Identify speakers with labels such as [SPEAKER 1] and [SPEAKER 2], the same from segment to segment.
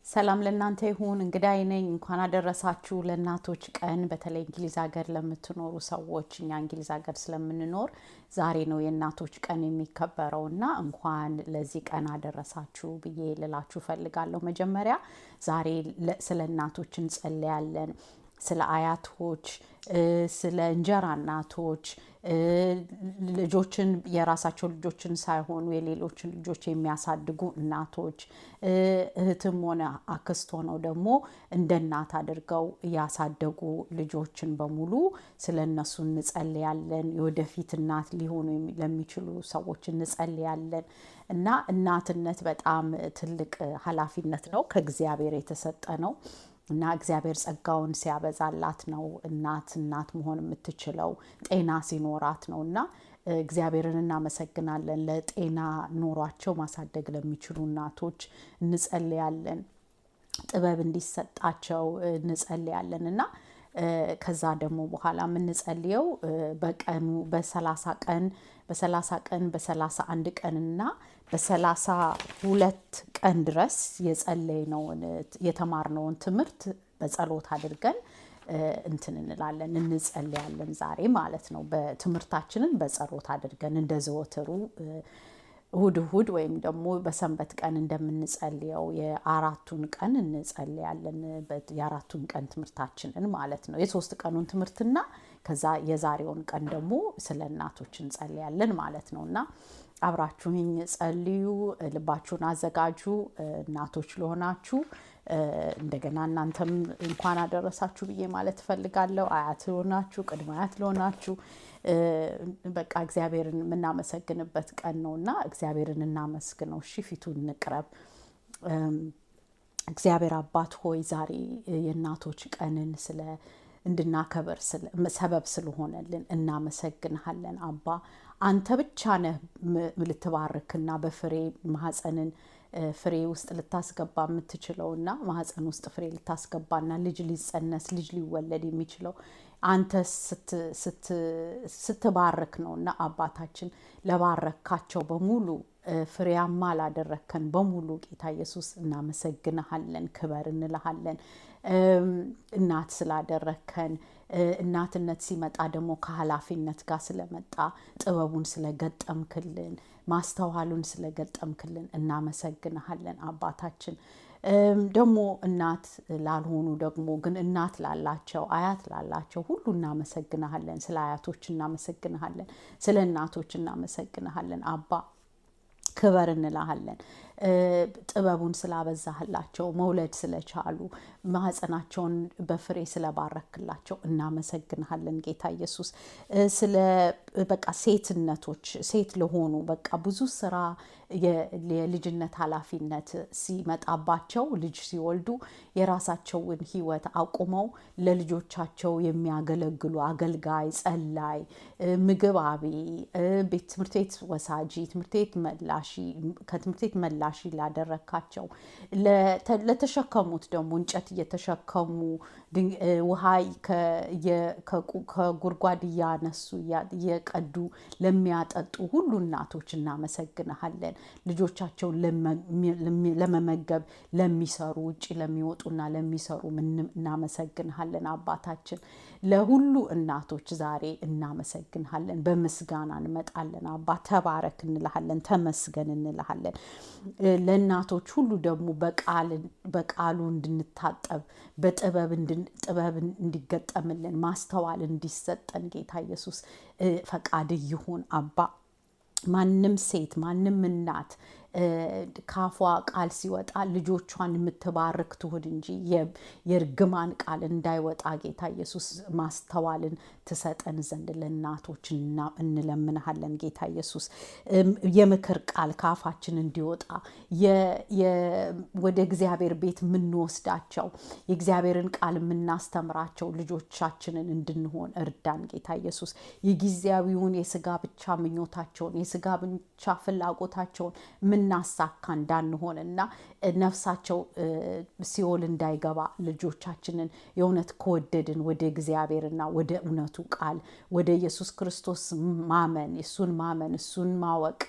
[SPEAKER 1] ሰላም ለእናንተ ይሁን። እንግዳይ ነኝ። እንኳን አደረሳችሁ ለእናቶች ቀን። በተለይ እንግሊዝ ሀገር ለምትኖሩ ሰዎች እኛ እንግሊዝ ሀገር ስለምንኖር ዛሬ ነው የእናቶች ቀን የሚከበረውና እንኳን ለዚህ ቀን አደረሳችሁ ብዬ ልላችሁ ፈልጋለሁ። መጀመሪያ ዛሬ ስለ እናቶች እንጸልያለን። ስለ አያቶች፣ ስለ እንጀራ እናቶች፣ ልጆችን የራሳቸው ልጆችን ሳይሆኑ የሌሎችን ልጆች የሚያሳድጉ እናቶች፣ እህትም ሆነ አክስት ሆነው ደግሞ እንደ እናት አድርገው ያሳደጉ ልጆችን በሙሉ ስለነሱ እንጸልያለን። የወደፊት እናት ሊሆኑ ለሚችሉ ሰዎች እንጸልያለን። እና እናትነት በጣም ትልቅ ኃላፊነት ነው፣ ከእግዚአብሔር የተሰጠ ነው። እና እግዚአብሔር ጸጋውን ሲያበዛላት ነው እናት መሆን የምትችለው፣ ጤና ሲኖራት ነው። እና እግዚአብሔርን እናመሰግናለን። ለጤና ኖሯቸው ማሳደግ ለሚችሉ እናቶች እንጸልያለን። ጥበብ እንዲሰጣቸው እንጸልያለን። እና ከዛ ደግሞ በኋላ የምንጸልየው በቀኑ በ30 ቀን በ31 ቀንና በ32 ቀን ድረስ የጸለይነውን የተማርነውን ትምህርት በጸሎት አድርገን እንላለን እንጸልያለን። ዛሬ ማለት ነው በትምህርታችንን በጸሎት አድርገን እንደዘወትሩ እሁድ ወይም ደግሞ በሰንበት ቀን እንደምንጸልየው የአራቱን ቀን እንጸልያለን። የአራቱን ቀን ትምህርታችንን ማለት ነው፣ የሶስት ቀኑን ትምህርትና ከዛ የዛሬውን ቀን ደግሞ ስለ እናቶች እንጸልያለን ማለት ነውና አብራችሁኝ ጸልዩ። ልባችሁን አዘጋጁ። እናቶች ለሆናችሁ እንደገና እናንተም እንኳን አደረሳችሁ ብዬ ማለት ፈልጋለሁ። አያት ለሆናችሁ፣ ቅድመ አያት ለሆናችሁ በቃ እግዚአብሔርን የምናመሰግንበት ቀን ነውና እግዚአብሔርን እናመስግነው። እሺ፣ ፊቱን እንቅረብ። እግዚአብሔር አባት ሆይ ዛሬ የእናቶች ቀንን እንድናከብር ሰበብ ስለሆነልን እናመሰግንሃለን። አባ አንተ ብቻ ነህ ልትባርክና በፍሬ ማህፀንን ፍሬ ውስጥ ልታስገባ የምትችለውና ማህፀን ውስጥ ፍሬ ልታስገባና ልጅ ሊጸነስ ልጅ ሊወለድ የሚችለው አንተ ስትባርክ ነውና አባታችን ለባረካቸው በሙሉ ፍሬያማ ላደረከን በሙሉ ጌታ ኢየሱስ እናመሰግንሃለን፣ ክበር እንልሃለን። እናት ስላደረከን እናትነት ሲመጣ ደግሞ ከኃላፊነት ጋር ስለመጣ ጥበቡን ስለገጠምክልን ማስተዋሉን ስለገጠምክልን እናመሰግንሃለን አባታችን። ደግሞ እናት ላልሆኑ ደግሞ ግን እናት ላላቸው አያት ላላቸው ሁሉ እናመሰግንሃለን። ስለ አያቶች እናመሰግንሃለን፣ ስለ እናቶች እናመሰግንሃለን አባ ክበር እንልሃለን። ጥበቡን ስላበዛህላቸው መውለድ ስለቻሉ ማህፀናቸውን በፍሬ ስለባረክላቸው እናመሰግንሃለን ጌታ ኢየሱስ። ስለ በቃ ሴትነቶች ሴት ለሆኑ በቃ ብዙ ስራ የልጅነት ኃላፊነት ሲመጣባቸው ልጅ ሲወልዱ የራሳቸውን ህይወት አቁመው ለልጆቻቸው የሚያገለግሉ አገልጋይ፣ ጸላይ፣ ምግብ አቢ፣ ትምህርት ቤት ወሳጂ፣ ትምህርት ቤት መላሺ፣ ከትምህርት ቤት መላሺ ላደረካቸው ለተሸከሙት ደግሞ እንጨት እየተሸከሙ ውሃ ከጉድጓድ እያነሱ እየቀዱ ለሚያጠጡ ሁሉ እናቶች እናመሰግንሃለን። ልጆቻቸውን ለመመገብ ለሚሰሩ ውጭ ለሚወጡና ለሚሰሩ እናመሰግንሃለን አባታችን። ለሁሉ እናቶች ዛሬ እናመሰግንሃለን፣ በምስጋና እንመጣለን አባ። ተባረክ እንልሃለን፣ ተመስገን እንልሃለን። ለእናቶች ሁሉ ደግሞ በቃሉ እንድንታጠብ በጥበብ እንዲገጠምልን ማስተዋል እንዲሰጠን ጌታ ኢየሱስ ፈቃድ ይሁን አባ። ማንም ሴት ማንም እናት ካፏ ቃል ሲወጣ ልጆቿን የምትባርክ ትሁን እንጂ የእርግማን ቃል እንዳይወጣ ጌታ ኢየሱስ ማስተዋልን ትሰጠን ዘንድ ለእናቶች እንለምንሃለን ጌታ ኢየሱስ። የምክር ቃል ካፋችን እንዲወጣ ወደ እግዚአብሔር ቤት የምንወስዳቸው የእግዚአብሔርን ቃል የምናስተምራቸው ልጆቻችንን እንድንሆን እርዳን ጌታ ኢየሱስ። የጊዜያዊውን የስጋ ብቻ ምኞታቸውን የስጋ ብቻ ፍላጎታቸውን ምናሳካ እንዳንሆንና ነፍሳቸው ሲኦል እንዳይገባ ልጆቻችንን የእውነት ከወደድን ወደ እግዚአብሔርና ወደ እውነቱ ቃል ወደ ኢየሱስ ክርስቶስ ማመን እሱን ማወቅ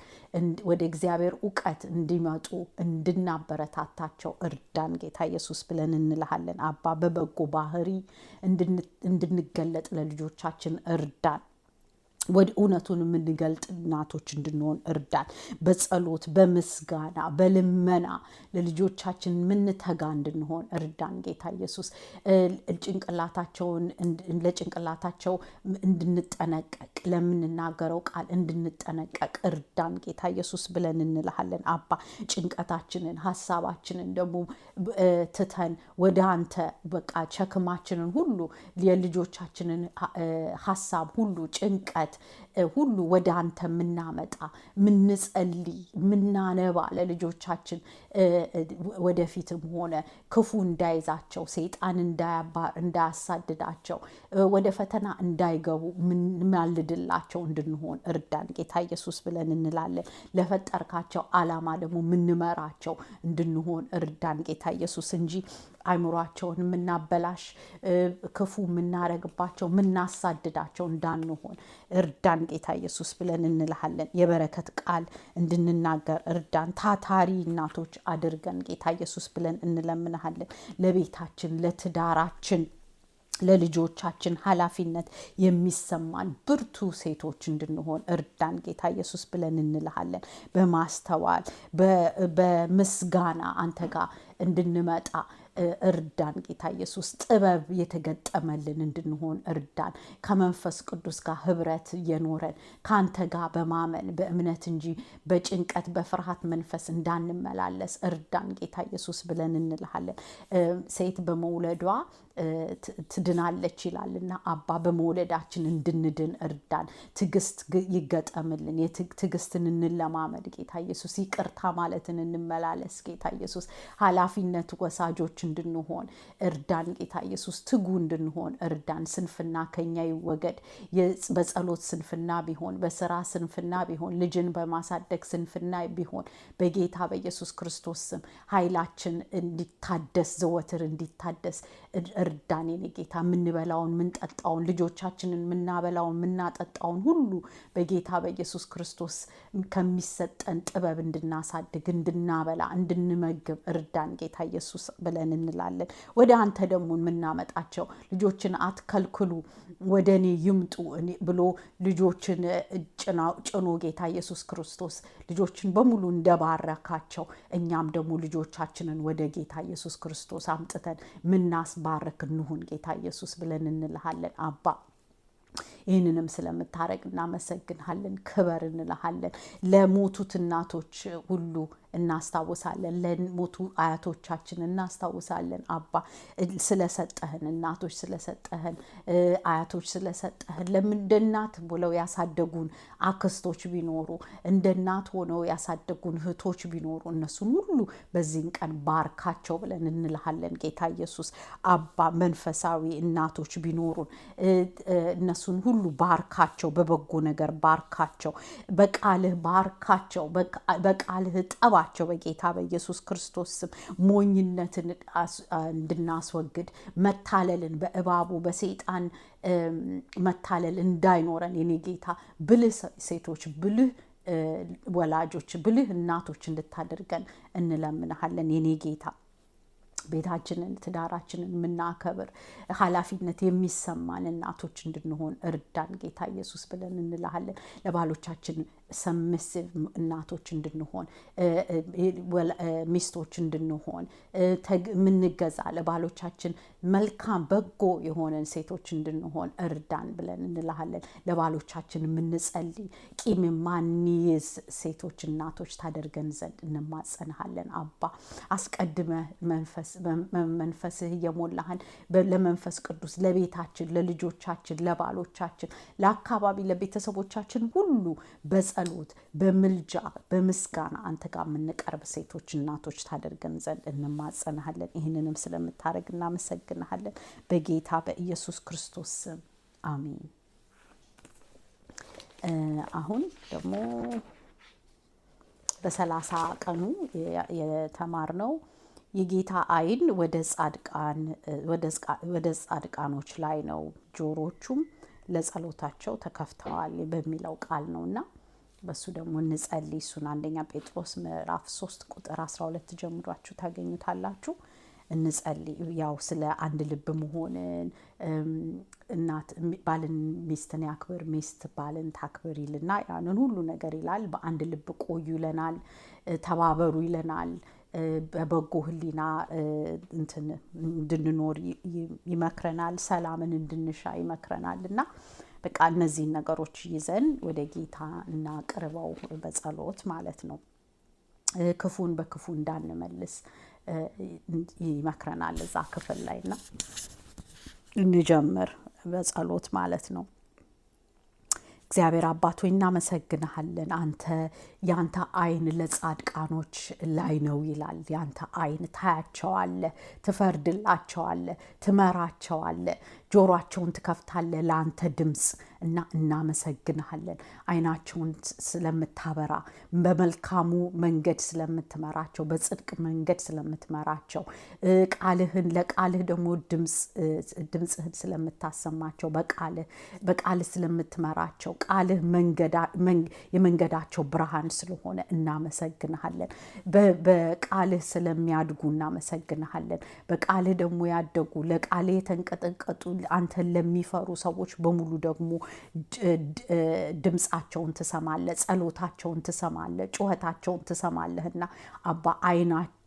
[SPEAKER 1] ወደ እግዚአብሔር እውቀት እንዲመጡ እንድናበረታታቸው እርዳን ጌታ ኢየሱስ ብለን እንልሃለን። አባ በበጎ ባህሪ እንድንገለጥ ለልጆቻችን እርዳን። ወደ እውነቱን የምንገልጥ እናቶች እንድንሆን እርዳን። በጸሎት በምስጋና በልመና ለልጆቻችን ምንተጋ እንድንሆን እርዳን ጌታ ኢየሱስ። ለጭንቅላታቸው እንድንጠነቀቅ ለምንናገረው ቃል እንድንጠነቀቅ እርዳን ጌታ ኢየሱስ ብለን እንልሃለን። አባ ጭንቀታችንን ሀሳባችንን ደግሞ ትተን ወደ አንተ በቃ ሸክማችንን ሁሉ የልጆቻችንን ሀሳብ ሁሉ ጭንቀት ሁሉ ወደ አንተ ምናመጣ ምንጸልይ ምናነባ ለልጆቻችን ወደፊትም ሆነ ክፉ እንዳይዛቸው ሰይጣን እንዳያሳድዳቸው ወደ ፈተና እንዳይገቡ ምንማልድላቸው እንድንሆን እርዳን ጌታ ኢየሱስ ብለን እንላለን። ለፈጠርካቸው ዓላማ ደግሞ ምንመራቸው እንድንሆን እርዳን ጌታ ኢየሱስ እንጂ አይምሯቸውን ምናበላሽ ክፉ ምናረግባቸው ምናሳድዳቸው እንዳንሆን እርዳን ጌታ ኢየሱስ ብለን እንልሃለን። የበረከት ቃል እንድንናገር እርዳን። ታታሪ እናቶች አድርገን ጌታ ኢየሱስ ብለን እንለምንሃለን። ለቤታችን ለትዳራችን ለልጆቻችን ኃላፊነት የሚሰማን ብርቱ ሴቶች እንድንሆን እርዳን ጌታ ኢየሱስ ብለን እንልሃለን። በማስተዋል በምስጋና አንተ ጋር እንድንመጣ እርዳን ጌታ ኢየሱስ። ጥበብ የተገጠመልን እንድንሆን እርዳን። ከመንፈስ ቅዱስ ጋር ህብረት እየኖረን ካንተ ጋር በማመን በእምነት እንጂ በጭንቀት በፍርሃት መንፈስ እንዳንመላለስ እርዳን ጌታ ኢየሱስ ብለን እንልሃለን። ሴት በመውለዷ ትድናለች ይላልና አባ በመውለዳችን እንድንድን እርዳን። ትዕግስት ይገጠምልን። ትዕግስትን እንለማመድ ጌታ ኢየሱስ። ይቅርታ ማለትን እንመላለስ ጌታ ኢየሱስ። ኃላፊነት ወሳጆች እንድንሆን እርዳን ጌታ ኢየሱስ። ትጉ እንድንሆን እርዳን። ስንፍና ከኛ ይወገድ። በጸሎት ስንፍና ቢሆን፣ በስራ ስንፍና ቢሆን፣ ልጅን በማሳደግ ስንፍና ቢሆን በጌታ በኢየሱስ ክርስቶስ ስም ኃይላችን እንዲታደስ ዘወትር እንዲታደስ እርዳን የኔ ጌታ። ምንበላውን ምንጠጣውን ልጆቻችንን ምናበላውን ምናጠጣውን ሁሉ በጌታ በኢየሱስ ክርስቶስ ከሚሰጠን ጥበብ እንድናሳድግ እንድናበላ እንድንመግብ እርዳን ጌታ ኢየሱስ ብለን እንላለን። ወደ አንተ ደግሞ ምናመጣቸው ልጆችን አትከልክሉ ወደ እኔ ይምጡ ብሎ ልጆችን ጭኖ ጌታ ኢየሱስ ክርስቶስ ልጆችን በሙሉ እንደባረካቸው እኛም ደግሞ ልጆቻችንን ወደ ጌታ ኢየሱስ ክርስቶስ አምጥተን ምናስባርክ እንሁን ጌታ ኢየሱስ ብለን እንልሃለን አባ። ይህንንም ስለምታረግ እናመሰግንሃለን፣ ክበር እንልሃለን። ለሞቱት እናቶች ሁሉ እናስታውሳለን። ለሞቱ አያቶቻችን እናስታውሳለን አባ። ስለሰጠህን እናቶች ስለሰጠህን አያቶች ስለሰጠህን እንደ እናት ብለው ያሳደጉን አክስቶች ቢኖሩ እንደ እናት ሆነው ያሳደጉን እህቶች ቢኖሩ እነሱን ሁሉ በዚህን ቀን ባርካቸው ብለን እንልሃለን ጌታ ኢየሱስ አባ። መንፈሳዊ እናቶች ቢኖሩን እነሱን ሁሉ ባርካቸው፣ በበጎ ነገር ባርካቸው፣ በቃልህ ባርካቸው፣ በቃልህ ጠባ በጌታ በኢየሱስ ክርስቶስ ስም ሞኝነትን እንድናስወግድ መታለልን በእባቡ በሰይጣን መታለል እንዳይኖረን የኔ ጌታ ብልህ ሴቶች ብልህ ወላጆች ብልህ እናቶች እንድታደርገን እንለምንሃለን የኔ ጌታ። ቤታችንን ትዳራችንን ምናከብር ኃላፊነት የሚሰማን እናቶች እንድንሆን እርዳን ጌታ ኢየሱስ ብለን እንልሃለን። ለባሎቻችን ሰምስብ እናቶች እንድንሆን ሚስቶች እንድንሆን ምንገዛ ለባሎቻችን መልካም በጎ የሆነን ሴቶች እንድንሆን እርዳን ብለን እንልሃለን። ለባሎቻችን ምንጸልይ ቂም ማንይዝ ሴቶች እናቶች ታደርገን ዘንድ እንማጸንሃለን አባ። አስቀድመ መንፈስህ እየሞላህን ለመንፈስ ቅዱስ ለቤታችን ለልጆቻችን ለባሎቻችን ለአካባቢ ለቤተሰቦቻችን ሁሉ በጸሎት በምልጃ በምስጋና አንተ ጋር የምንቀርብ ሴቶች እናቶች ታደርገን ዘንድ እንማጸንሃለን። ይህንንም ስለምታደርግ እናመሰግንሃለን በጌታ በኢየሱስ ክርስቶስ ስም አሜን። አሁን ደግሞ በ30 ቀኑ የተማርነው የጌታ ዓይን ወደ ጻድቃኖች ላይ ነው፣ ጆሮቹም ለጸሎታቸው ተከፍተዋል በሚለው ቃል ነውና በሱ ደግሞ እንጸልይ። እሱን አንደኛ ጴጥሮስ ምዕራፍ 3 ቁጥር 12 ጀምሯችሁ ታገኙታላችሁ። እንጸልይ። ያው ስለ አንድ ልብ መሆንን እናት ባልን ሚስትን ያክብር፣ ሚስት ባልን ታክብር ይልና ያንን ሁሉ ነገር ይላል። በአንድ ልብ ቆዩ ይለናል፣ ተባበሩ ይለናል፣ በበጎ ሕሊና እንድንኖር ይመክረናል፣ ሰላምን እንድንሻ ይመክረናል። እና በቃ እነዚህን ነገሮች ይዘን ወደ ጌታ እናቅርበው በጸሎት ማለት ነው። ክፉን በክፉ እንዳንመልስ ይመክረናል እዛ ክፍል ላይና እንጀምር በጸሎት ማለት ነው። እግዚአብሔር አባት ሆይ እናመሰግንሃለን። ያንተ ዓይን ለጻድቃኖች ላይ ነው ይላል። ያንተ ዓይን ታያቸዋለህ፣ ትፈርድላቸዋለህ፣ ትመራቸዋለህ፣ ጆሮአቸውን ትከፍታለህ ለአንተ ድምፅ እና እናመሰግንሃለን። ዓይናቸውን ስለምታበራ፣ በመልካሙ መንገድ ስለምትመራቸው፣ በጽድቅ መንገድ ስለምትመራቸው፣ ለቃልህ ደግሞ ድምፅህን ስለምታሰማቸው፣ በቃልህ ስለምትመራቸው፣ ቃልህ የመንገዳቸው ብርሃን ስለሆነ እናመሰግንሃለን። በቃልህ ስለሚያድጉ እናመሰግንሃለን። በቃልህ ደግሞ ያደጉ፣ ለቃልህ የተንቀጠቀጡ፣ አንተን ለሚፈሩ ሰዎች በሙሉ ደግሞ ድምፃቸውን ትሰማለህ፣ ጸሎታቸውን ትሰማለህ፣ ጩኸታቸውን ትሰማለህና አባ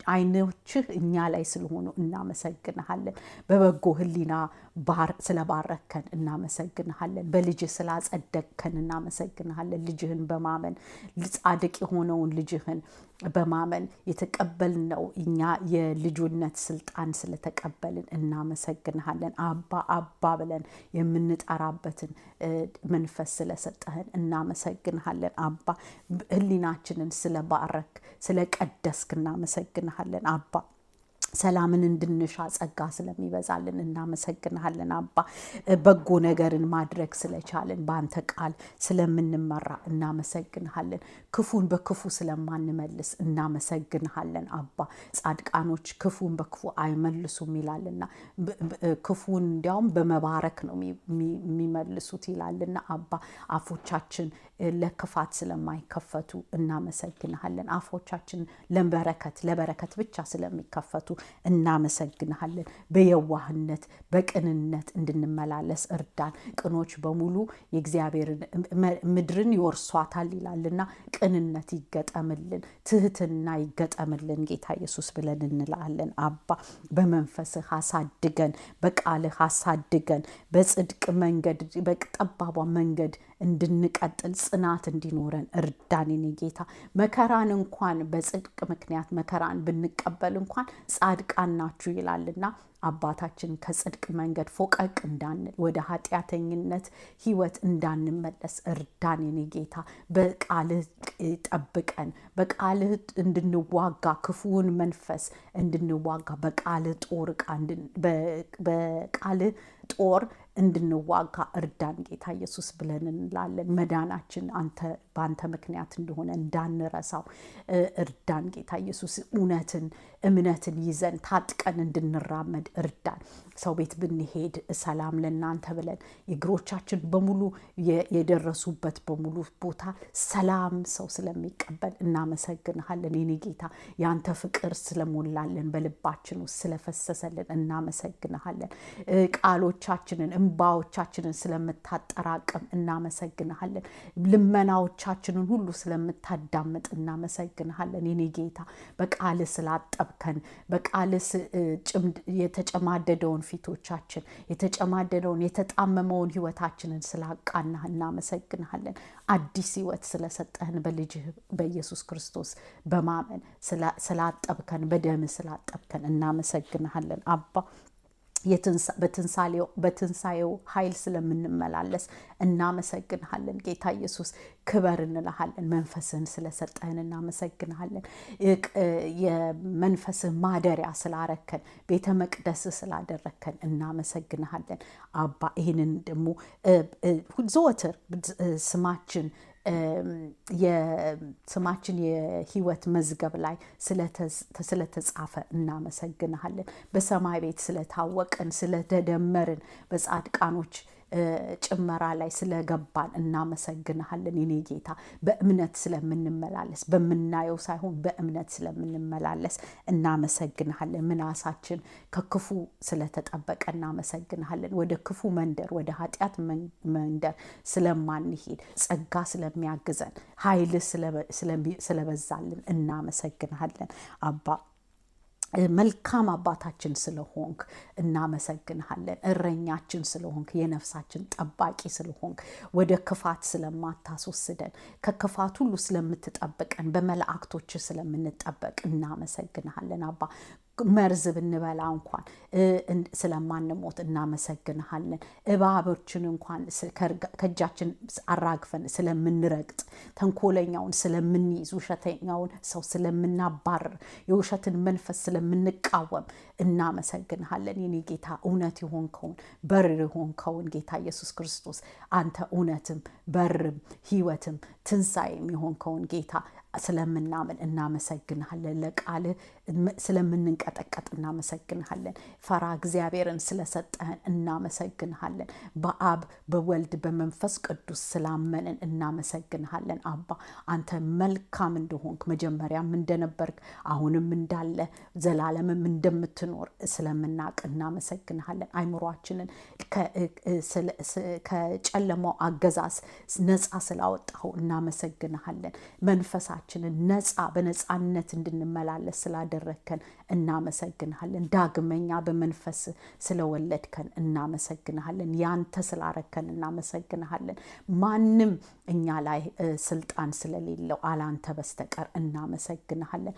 [SPEAKER 1] ዓይኖችህ እኛ ላይ ስለሆኑ እናመሰግንሃለን። በበጎ ሕሊና ስለባረከን እናመሰግንሃለን። በልጅህ ስላጸደቅከን እናመሰግንሃለን። ልጅህን በማመን ጻድቅ የሆነውን ልጅህን በማመን የተቀበልነው እኛ የልጁነት ስልጣን ስለተቀበልን እናመሰግንሃለን። አባ ብለን የምንጠራበትን መንፈስ ስለሰጠህን እናመሰግንሃለን። አባ ሕሊናችንን ስለባረክ ስለቀደስክ እናመሰግንሃለን። አባ ሰላምን እንድንሻ ጸጋ ስለሚበዛልን እናመሰግንሃለን። አባ በጎ ነገርን ማድረግ ስለቻልን በአንተ ቃል ስለምንመራ እናመሰግንሃለን። ክፉን በክፉ ስለማንመልስ እናመሰግንሃለን። አባ ጻድቃኖች ክፉን በክፉ አይመልሱም ይላልና ክፉን እንዲያውም በመባረክ ነው የሚመልሱት ይላልና አባ አፎቻችን ለክፋት ስለማይከፈቱ እናመሰግንሃለን። አፎቻችን ለበረከት ብቻ ስለሚከፈቱ እናመሰግንሃለን። በየዋህነት በቅንነት እንድንመላለስ እርዳን። ቅኖች በሙሉ የእግዚአብሔርን ምድርን ይወርሷታል ይላልና ቅንነት ይገጠምልን፣ ትህትና ይገጠምልን ጌታ ኢየሱስ ብለን እንላለን። አባ በመንፈስህ አሳድገን፣ በቃልህ አሳድገን፣ በጽድቅ መንገድ በጠባቧ መንገድ እንድንቀጥል ጽናት እንዲኖረን እርዳን የኔ ጌታ። መከራን እንኳን በጽድቅ ምክንያት መከራን ብንቀበል እንኳን ጻድቃን ናችሁ ይላልና አባታችን ከጽድቅ መንገድ ፎቀቅ እንዳንል፣ ወደ ኃጢአተኝነት ህይወት እንዳንመለስ እርዳን የኔ ጌታ። በቃልህ ጠብቀን፣ በቃልህ እንድንዋጋ፣ ክፉውን መንፈስ እንድንዋጋ፣ በቃልህ ጦር እንድንዋጋ እርዳን ጌታ ኢየሱስ ብለን እንላለን። መዳናችን በአንተ ምክንያት እንደሆነ እንዳንረሳው እርዳን ጌታ ኢየሱስ። እምነትን ይዘን ታጥቀን እንድንራመድ እርዳን። ሰው ቤት ብንሄድ ሰላም ለእናንተ ብለን የእግሮቻችን በሙሉ የደረሱበት በሙሉ ቦታ ሰላም ሰው ስለሚቀበል እናመሰግንሃለን የኔ ጌታ። ያንተ ፍቅር ስለሞላለን በልባችን ውስጥ ስለፈሰሰልን እናመሰግንሃለን። ቃሎቻችንን እንባዎቻችንን ስለምታጠራቅም እናመሰግንሃለን። ልመናዎቻችንን ሁሉ ስለምታዳምጥ እናመሰግንሃለን የኔ ጌታ። በቃልህ ስላጠብከን፣ በቃልህ የተጨማደደውን ፊቶቻችን የተጨማደደውን የተጣመመውን ህይወታችንን ስላቃናህ እናመሰግንሃለን። አዲስ ህይወት ስለሰጠህን በልጅህ በኢየሱስ ክርስቶስ በማመን ስላጠብከን፣ በደም ስላጠብከን እናመሰግንሃለን አባ። በትንሳኤው ኃይል ስለምንመላለስ እናመሰግንሃለን ጌታ ኢየሱስ። ክበር እንልሃለን። መንፈስህን ስለሰጠህን እናመሰግንሃለን። የመንፈስህ ማደሪያ ስላረከን፣ ቤተ መቅደስህ ስላደረከን እናመሰግንሃለን አባ። ይህንን ደግሞ ዘወትር ስማችን የስማችን የህይወት መዝገብ ላይ ስለተጻፈ እናመሰግንሃለን። በሰማይ ቤት ስለታወቅን ስለተደመርን በጻድቃኖች ጭመራ ላይ ስለገባን እናመሰግንሃለን። የኔ ጌታ በእምነት ስለምንመላለስ በምናየው ሳይሆን በእምነት ስለምንመላለስ እናመሰግንሃለን። ምናሳችን ከክፉ ስለተጠበቀ እናመሰግንሃለን። ወደ ክፉ መንደር ወደ ኃጢአት መንደር ስለማንሄድ ጸጋ ስለሚያግዘን ኃይል ስለበዛልን እናመሰግንሃለን አባ። መልካም አባታችን ስለሆንክ እናመሰግንሃለን። እረኛችን ስለሆንክ የነፍሳችን ጠባቂ ስለሆንክ ወደ ክፋት ስለማታስወስደን ከክፋት ሁሉ ስለምትጠብቀን በመላእክቶች ስለምንጠበቅ እናመሰግንሃለን አባ። መርዝ ብንበላ እንኳን ስለማንሞት እናመሰግንሃለን። እባቦችን እንኳን ከእጃችን አራግፈን ስለምንረግጥ ተንኮለኛውን ስለምንይዝ ውሸተኛውን ሰው ስለምናባርር የውሸትን መንፈስ ስለምንቃወም እናመሰግንሃለን። የኔ ጌታ እውነት የሆንከውን በር የሆንከውን ጌታ ኢየሱስ ክርስቶስ አንተ እውነትም በርም ሕይወትም ትንሣኤም የሆንከውን ጌታ ስለምናምን እናመሰግንሃለን። ለቃልህ ስለምንንቀጠቀጥ እናመሰግንሃለን። ፈራ እግዚአብሔርን ስለሰጠህን እናመሰግንሃለን። በአብ በወልድ በመንፈስ ቅዱስ ስላመንን እናመሰግንሃለን አባ። አንተ መልካም እንደሆንክ መጀመሪያም እንደነበርክ አሁንም እንዳለ ዘላለምም እንደምትኖር ስለምናቅ እናመሰግንሃለን። አይምሯችንን ከጨለማው አገዛዝ ነፃ ስላወጣው እናመሰግንሃለን። መንፈሳችንን ነፃ በነፃነት እንድንመላለስ ስላደረግከን እናመሰግንሃለን። ዳግመኛ በመንፈስ ስለወለድከን እናመሰግንሃለን። ያንተ ስላረከን እናመሰግንሃለን። ማንም እኛ ላይ ስልጣን ስለሌለው አላንተ በስተቀር እናመሰግንሃለን።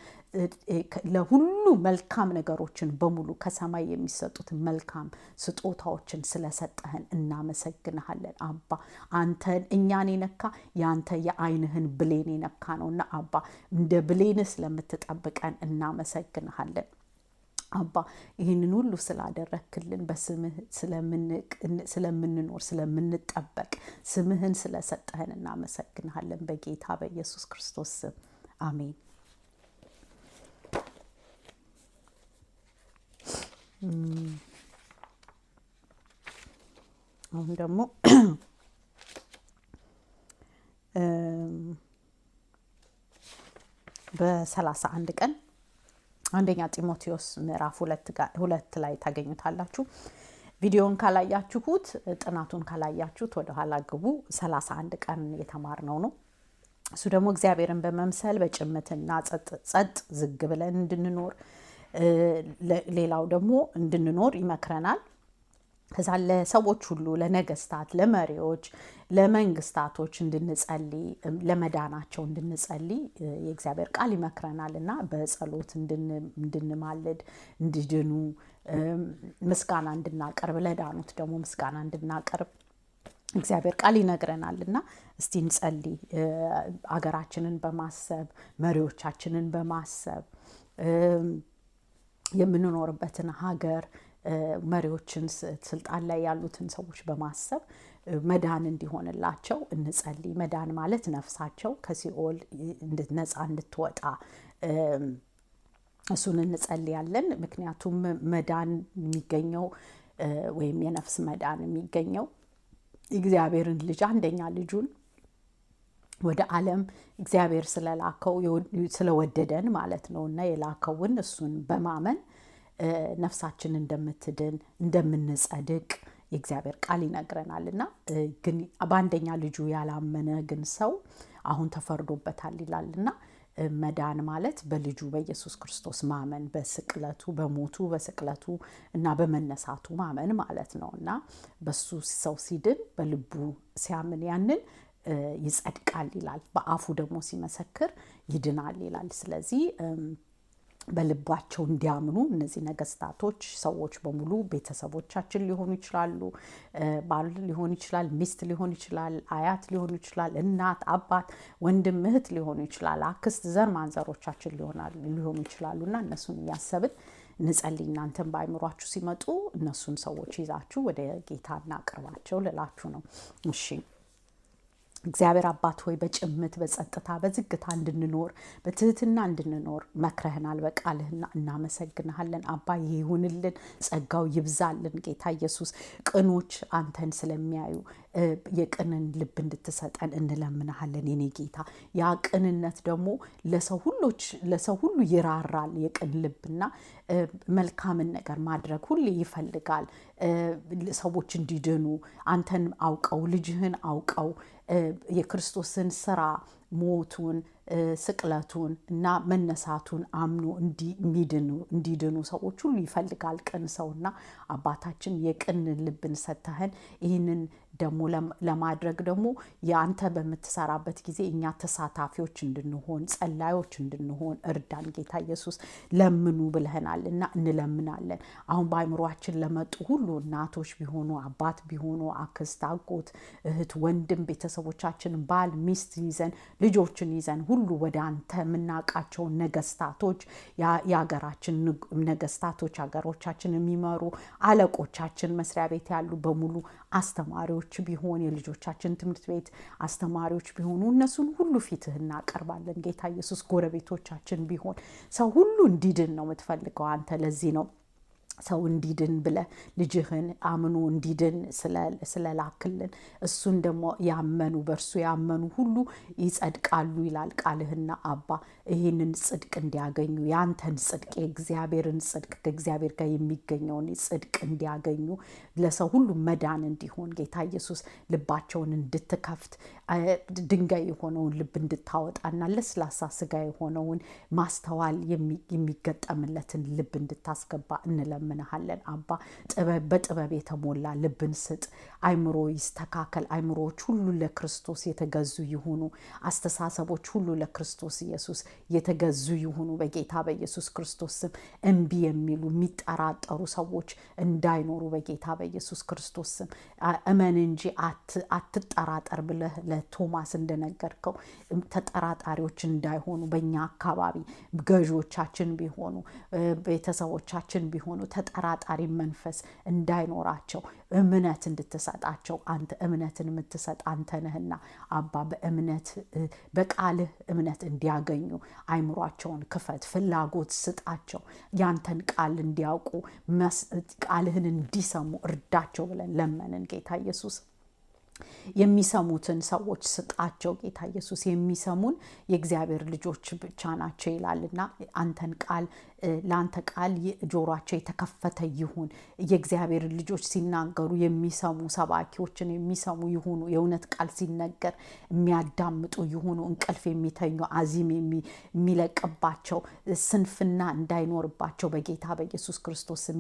[SPEAKER 1] ለሁሉ መልካም ነገሮችን በሙሉ ከሰማይ የሚሰጡትን መልካም ስጦታዎችን ስለሰጠህን እናመሰግንሃለን አባ። አንተን እኛን የነካ ያንተ የዓይንህን ብሌን የነካ ነውና አባ እንደ ብሌን ስለምትጠብቀን እናመሰግንሃለን አባ። ይህንን ሁሉ ስላደረክልን በስምህ ስለምንኖር ስለምንጠበቅ ስምህን ስለሰጠህን እናመሰግንሃለን በጌታ በኢየሱስ ክርስቶስ ስም አሜን። አሁን ደግሞ በ31 ቀን አንደኛ ጢሞቴዎስ ምዕራፍ 2 ላይ ታገኙታላችሁ። ቪዲዮን ካላያችሁት ጥናቱን ካላያችሁት ወደ ኋላ ግቡ። 31 ቀን የተማርነው ነው። እሱ ደግሞ እግዚአብሔርን በመምሰል በጭምትና ጸጥ ዝግ ብለን እንድንኖር ሌላው ደግሞ እንድንኖር ይመክረናል። ከዛ ለሰዎች ሁሉ ለነገስታት፣ ለመሪዎች፣ ለመንግስታቶች እንድንጸልይ ለመዳናቸው እንድንጸልይ የእግዚአብሔር ቃል ይመክረናልና በጸሎት እንድንማልድ እንዲድኑ ምስጋና እንድናቀርብ ለዳኑት ደግሞ ምስጋና እንድናቀርብ እግዚአብሔር ቃል ይነግረናልና እስቲ እንጸልይ። አገራችንን በማሰብ መሪዎቻችንን በማሰብ የምንኖርበትን ሀገር መሪዎችን ስልጣን ላይ ያሉትን ሰዎች በማሰብ መዳን እንዲሆንላቸው እንጸልይ። መዳን ማለት ነፍሳቸው ከሲኦል ነፃ እንድትወጣ እሱን እንጸልያለን። ምክንያቱም መዳን የሚገኘው ወይም የነፍስ መዳን የሚገኘው እግዚአብሔርን ልጅ አንደኛ ልጁን ወደ ዓለም እግዚአብሔር ስለላከው ስለወደደን ማለት ነውና የላከውን እሱን በማመን ነፍሳችን እንደምትድን እንደምንጸድቅ የእግዚአብሔር ቃል ይነግረናልና ግን በአንደኛ ልጁ ያላመነ ግን ሰው አሁን ተፈርዶበታል ይላልና መዳን ማለት በልጁ በኢየሱስ ክርስቶስ ማመን በስቅለቱ በሞቱ በስቅለቱ እና በመነሳቱ ማመን ማለት ነውና በሱ ሰው ሲድን በልቡ ሲያምን ያንን ይጸድቃል ይላል። በአፉ ደግሞ ሲመሰክር ይድናል ይላል። ስለዚህ በልባቸው እንዲያምኑ እነዚህ ነገስታቶች ሰዎች በሙሉ ቤተሰቦቻችን ሊሆኑ ይችላሉ፣ ባል ሊሆን ይችላል፣ ሚስት ሊሆን ይችላል፣ አያት ሊሆኑ ይችላል፣ እናት አባት፣ ወንድም እህት ሊሆኑ ይችላል፣ አክስት ዘር ማንዘሮቻችን ሊሆኑ ይችላሉና እነሱን እያሰብን እንጸልይ። እናንተም በአይምሯችሁ ሲመጡ እነሱን ሰዎች ይዛችሁ ወደ ጌታ እናቅርባቸው ልላችሁ ነው። እሺ እግዚአብሔር አባት ሆይ በጭምት በጸጥታ በዝግታ እንድንኖር በትህትና እንድንኖር መክረህናል በቃልህና እናመሰግንሃለን። አባ ይሁንልን፣ ጸጋው ይብዛልን። ጌታ ኢየሱስ ቅኖች አንተን ስለሚያዩ የቅንን ልብ እንድትሰጠን እንለምንሃለን። የኔ ጌታ ያ ቅንነት ደግሞ ለሰው ሁሉ ይራራል። የቅን ልብና መልካምን ነገር ማድረግ ሁሌ ይፈልጋል። ሰዎች እንዲድኑ አንተን አውቀው ልጅህን አውቀው የክርስቶስን ስራ ሞቱን ስቅለቱን እና መነሳቱን አምኖ እንዲድኑ ሰዎች ሁሉ ይፈልጋል ቅን ሰውና አባታችን የቅን ልብን ሰጥተህን ይህንን ደግሞ ለማድረግ ደግሞ የአንተ በምትሰራበት ጊዜ እኛ ተሳታፊዎች እንድንሆን ጸላዮች እንድንሆን እርዳን። ጌታ ኢየሱስ ለምኑ ብለህናል እና እንለምናለን። አሁን በአእምሯችን ለመጡ ሁሉ እናቶች ቢሆኑ አባት ቢሆኑ አክስት፣ አጎት፣ እህት፣ ወንድም ቤተሰቦቻችን ባል፣ ሚስት ይዘን ልጆችን ይዘን ሁሉ ወደ አንተ የምናውቃቸውን ነገስታቶች የሀገራችን ነገስታቶች ሀገሮቻችን የሚመሩ አለቆቻችን መስሪያ ቤት ያሉ በሙሉ አስተማሪዎች ቢሆን የልጆቻችን ትምህርት ቤት አስተማሪዎች ቢሆኑ እነሱን ሁሉ ፊትህ እናቀርባለን። ጌታ ኢየሱስ ጎረቤቶቻችን ቢሆን ሰው ሁሉ እንዲድን ነው የምትፈልገው አንተ። ለዚህ ነው ሰው እንዲድን ብለ ልጅህን አምኖ እንዲድን ስለላክልን እሱን ደግሞ ያመኑ በእርሱ ያመኑ ሁሉ ይጸድቃሉ ይላል ቃልህና አባ ይህንን ጽድቅ እንዲያገኙ ያንተን ጽድቅ የእግዚአብሔርን ጽድቅ ከእግዚአብሔር ጋር የሚገኘውን ጽድቅ እንዲያገኙ ለሰው ሁሉ መዳን እንዲሆን ጌታ ኢየሱስ ልባቸውን እንድትከፍት ድንጋይ የሆነውን ልብ እንድታወጣና ለስላሳ ስጋ የሆነውን ማስተዋል የሚገጠምለትን ልብ እንድታስገባ እንለምንሃለን። አባ በጥበብ የተሞላ ልብን ስጥ። አይምሮ ይስተካከል። አይምሮዎች ሁሉ ለክርስቶስ የተገዙ ይሁኑ። አስተሳሰቦች ሁሉ ለክርስቶስ ኢየሱስ የተገዙ ይሁኑ። በጌታ በኢየሱስ ክርስቶስ ስም እምቢ የሚሉ የሚጠራጠሩ ሰዎች እንዳይኖሩ በጌታ በኢየሱስ ክርስቶስ ስም እመን እንጂ አትጠራጠር ብለህ ለቶማስ እንደነገርከው ተጠራጣሪዎች እንዳይሆኑ በእኛ አካባቢ ገዢዎቻችን ቢሆኑ ቤተሰቦቻችን ቢሆኑ ተጠራጣሪ መንፈስ እንዳይኖራቸው እምነት እንድትሰጣቸው አንተ እምነትን የምትሰጥ አንተ ነህና አባ በእምነት በቃልህ እምነት እንዲያገኙ አይምሯቸውን ክፈት፣ ፍላጎት ስጣቸው፣ ያንተን ቃል እንዲያውቁ ቃልህን እንዲሰሙ እርዳቸው ብለን ለመንን። ጌታ ኢየሱስ የሚሰሙትን ሰዎች ስጣቸው። ጌታ ኢየሱስ የሚሰሙን የእግዚአብሔር ልጆች ብቻ ናቸው ይላልና አንተን ቃል ለአንተ ቃል ጆሯቸው የተከፈተ ይሁን። የእግዚአብሔር ልጆች ሲናገሩ የሚሰሙ ሰባኪዎችን የሚሰሙ ይሁኑ። የእውነት ቃል ሲነገር የሚያዳምጡ ይሁኑ። እንቅልፍ የሚተኙ አዚም የሚለቅባቸው ስንፍና እንዳይኖርባቸው በጌታ በኢየሱስ ክርስቶስ ስም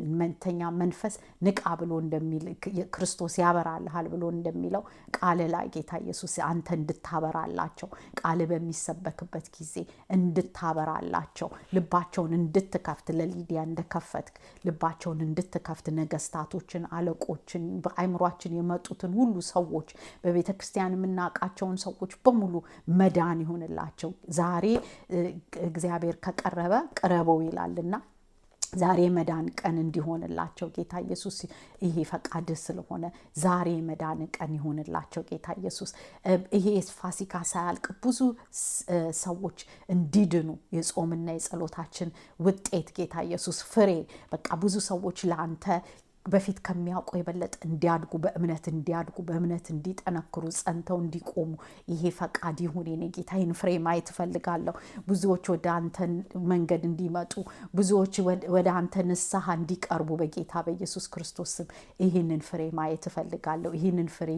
[SPEAKER 1] የምትተኛ መንፈስ ንቃ ብሎ እንደሚል ክርስቶስ ያበራልሃል ብሎ እንደሚለው ቃል ላይ ጌታ ኢየሱስ አንተ እንድታበራላቸው ቃል በሚሰበክበት ጊዜ እንድታበራላቸው ልባቸውን እንድትከፍት ለሊዲያ እንደከፈትክ ልባቸውን እንድትከፍት ነገስታቶችን፣ አለቆችን በአይምሯችን የመጡትን ሁሉ ሰዎች በቤተ ክርስቲያን የምናውቃቸውን ሰዎች በሙሉ መዳን ይሆንላቸው። ዛሬ እግዚአብሔር ከቀረበ ቅረበው ይላልና ዛሬ መዳን ቀን እንዲሆንላቸው ጌታ ኢየሱስ ይሄ ፈቃድ ስለሆነ ዛሬ መዳን ቀን ይሆንላቸው ጌታ ኢየሱስ። ይሄ ፋሲካ ሳያልቅ ብዙ ሰዎች እንዲድኑ የጾምና የጸሎታችን ውጤት ጌታ ኢየሱስ ፍሬ በቃ ብዙ ሰዎች ለአንተ በፊት ከሚያውቁ የበለጠ እንዲያድጉ በእምነት እንዲጠነክሩ ጸንተው እንዲቆሙ ይሄ ፈቃድ ይሁን የኔ ጌታ። ይህን ፍሬ ማየት እፈልጋለሁ። ብዙዎች ወደ አንተ መንገድ እንዲመጡ ብዙዎች ወደ አንተ ንስሐ እንዲቀርቡ በጌታ በኢየሱስ ክርስቶስ ስም ይህንን ፍሬ ማየት እፈልጋለሁ። ይህንን ፍሬ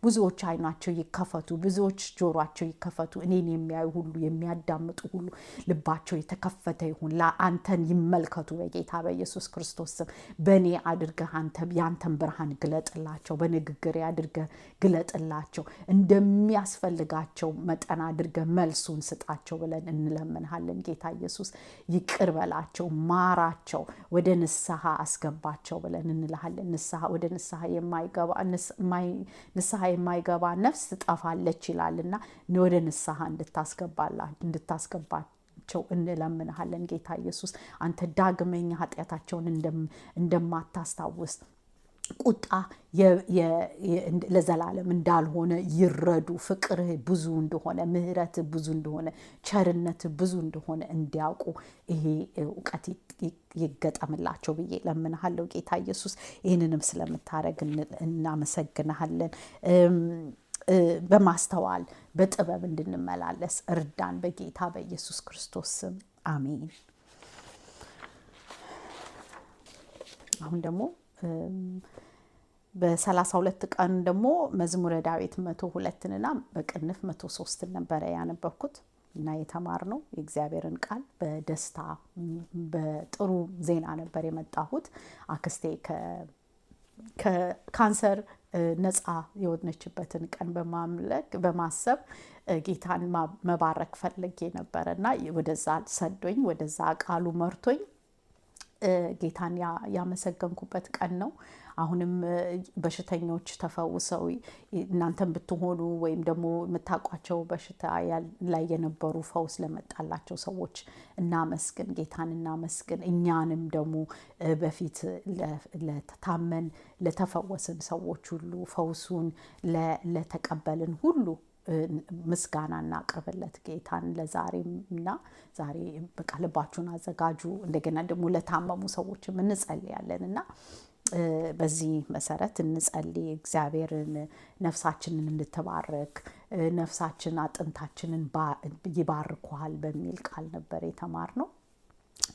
[SPEAKER 1] ብዙዎች አይናቸው ይከፈቱ፣ ብዙዎች ጆሯቸው ይከፈቱ። እኔን የሚያዩ ሁሉ የሚያዳምጡ ሁሉ ልባቸው የተከፈተ ይሁን። አንተን ይመልከቱ በጌታ በኢየሱስ ክርስቶስ ስም። በእኔ አድርገህ ያንተን ብርሃን ግለጥላቸው። በንግግር አድርገህ ግለጥላቸው። እንደሚያስፈልጋቸው መጠን አድርገህ መልሱን ስጣቸው ብለን እንለምንሃለን ጌታ ኢየሱስ። ይቅር በላቸው፣ ማራቸው፣ ወደ ንስሐ አስገባቸው ብለን እንልሃለን። ወደ ንስሐ የማይገባ ነፍስ ትጠፋለች ይላልና ወደ ንስሐ እንድታስገባቸው እንለምንሃለን ጌታ ኢየሱስ። አንተ ዳግመኛ ኃጢአታቸውን እንደማታስታውስ ቁጣ ለዘላለም እንዳልሆነ ይረዱ። ፍቅርህ ብዙ እንደሆነ፣ ምሕረትህ ብዙ እንደሆነ፣ ቸርነትህ ብዙ እንደሆነ እንዲያውቁ ይሄ እውቀት ይገጠምላቸው ብዬ ለምንሃለው ጌታ ኢየሱስ። ይህንንም ስለምታደርግ እናመሰግንሃለን። በማስተዋል በጥበብ እንድንመላለስ እርዳን በጌታ በኢየሱስ ክርስቶስ ስም አሜን። አሁን ደግሞ በ32 ቀን ደግሞ መዝሙረ ዳዊት 102ንና በቅንፍ 103 ነበረ ያነበብኩት እና የተማርነው የእግዚአብሔርን ቃል በደስታ በጥሩ ዜና ነበር የመጣሁት። አክስቴ ከካንሰር ነፃ የሆነችበትን ቀን በማሰብ ጌታን መባረክ ፈልጌ ነበረና ወደዛ ሰዶኝ ወደዛ ቃሉ መርቶኝ ጌታን ያመሰገንኩበት ቀን ነው። አሁንም በሽተኞች ተፈውሰው እናንተም ብትሆኑ ወይም ደግሞ የምታውቋቸው በሽታ ላይ የነበሩ ፈውስ ለመጣላቸው ሰዎች እናመስግን፣ ጌታን እናመስግን። እኛንም ደግሞ በፊት ለታመን ለተፈወስን ሰዎች ሁሉ ፈውሱን ለተቀበልን ሁሉ ምስጋና እናቅርብለት ጌታን። ለዛሬምና ዛሬ በቃ ልባችሁን አዘጋጁ። እንደገና ደግሞ ለታመሙ ሰዎችም እንጸልያለንና በዚህ መሰረት እንጸልይ። እግዚአብሔርን ነፍሳችንን እንድትባርክ ነፍሳችን አጥንታችንን ይባርኩሃል በሚል ቃል ነበር የተማርነው።